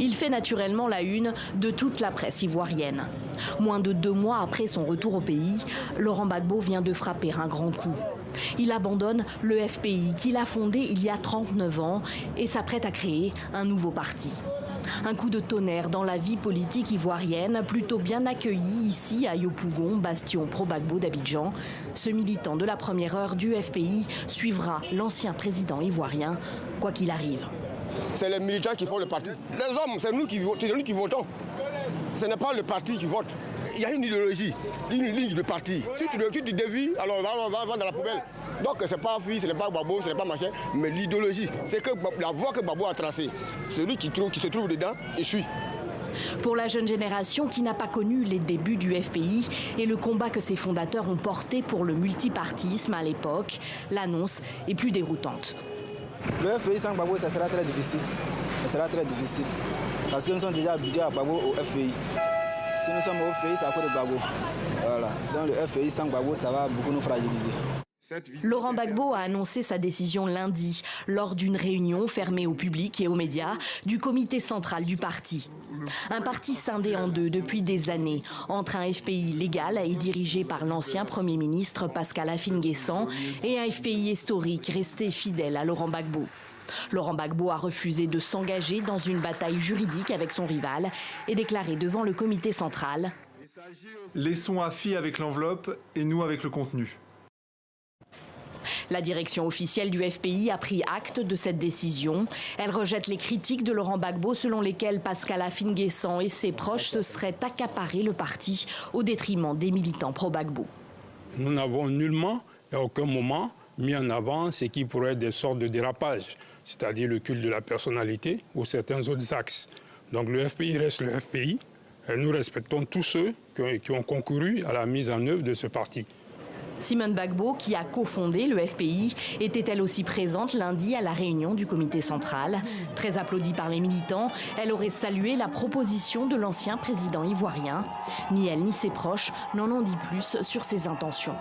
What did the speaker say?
Il fait naturellement la une de toute la presse ivoirienne. Moins de 2 mois après son retour au pays, Laurent Gbagbo vient de frapper un grand coup. Il abandonne le FPI qu'il a fondé il y a 39 ans et s'apprête à créer un nouveau parti. Un coup de tonnerre dans la vie politique ivoirienne, plutôt bien accueilli ici à Yopougon, bastion pro-Gbagbo d'Abidjan. Ce militant de la première heure du FPI suivra l'ancien président ivoirien, quoi qu'il arrive. C'est les militants qui font le parti. Les hommes, c'est nous qui votons. Ce n'est pas le parti qui vote. Il y a une idéologie, une ligne de parti. Si tu dévies, alors on va dans la poubelle. Donc ce n'est pas fils, ce n'est pas Gbagbo, ce n'est pas machin, mais l'idéologie. C'est que la voie que Gbagbo a tracée. Celui qui se trouve dedans, il suit. Pour la jeune génération qui n'a pas connu les débuts du FPI et le combat que ses fondateurs ont porté pour le multipartisme à l'époque, l'annonce est plus déroutante. Le FPI sans Gbagbo, ça sera très difficile. Ça sera très difficile. Parce que nous sommes déjà habitués à Gbagbo au FPI. Si nous sommes au FPI, c'est à cause de Gbagbo. Voilà. Donc le FPI sans Gbagbo, ça va beaucoup nous fragiliser. Laurent Gbagbo a annoncé sa décision lundi lors d'une réunion fermée au public et aux médias du comité central du parti. Un parti scindé en deux depuis des années, entre un FPI légal et dirigé par l'ancien Premier ministre Pascal Affi-N'Guessan et un FPI historique resté fidèle à Laurent Gbagbo. Laurent Gbagbo a refusé de s'engager dans une bataille juridique avec son rival et déclaré devant le comité central: laissons Affi avec l'enveloppe et nous avec le contenu. La direction officielle du FPI a pris acte de cette décision. Elle rejette les critiques de Laurent Gbagbo selon lesquelles Pascal Affi-N'Guessan et ses proches se seraient accaparés le parti au détriment des militants pro-Gbagbo. Nous n'avons nullement, à aucun moment, mis en avant ce qui pourrait être des sortes de dérapages, c'est-à-dire le culte de la personnalité ou certains autres axes. Donc le FPI reste le FPI. Et nous respectons tous ceux qui ont concouru à la mise en œuvre de ce parti. Simone Gbagbo, qui a cofondé le FPI, était elle aussi présente lundi à la réunion du comité central. Très applaudie par les militants, elle aurait salué la proposition de l'ancien président ivoirien. Ni elle ni ses proches n'en ont dit plus sur ses intentions.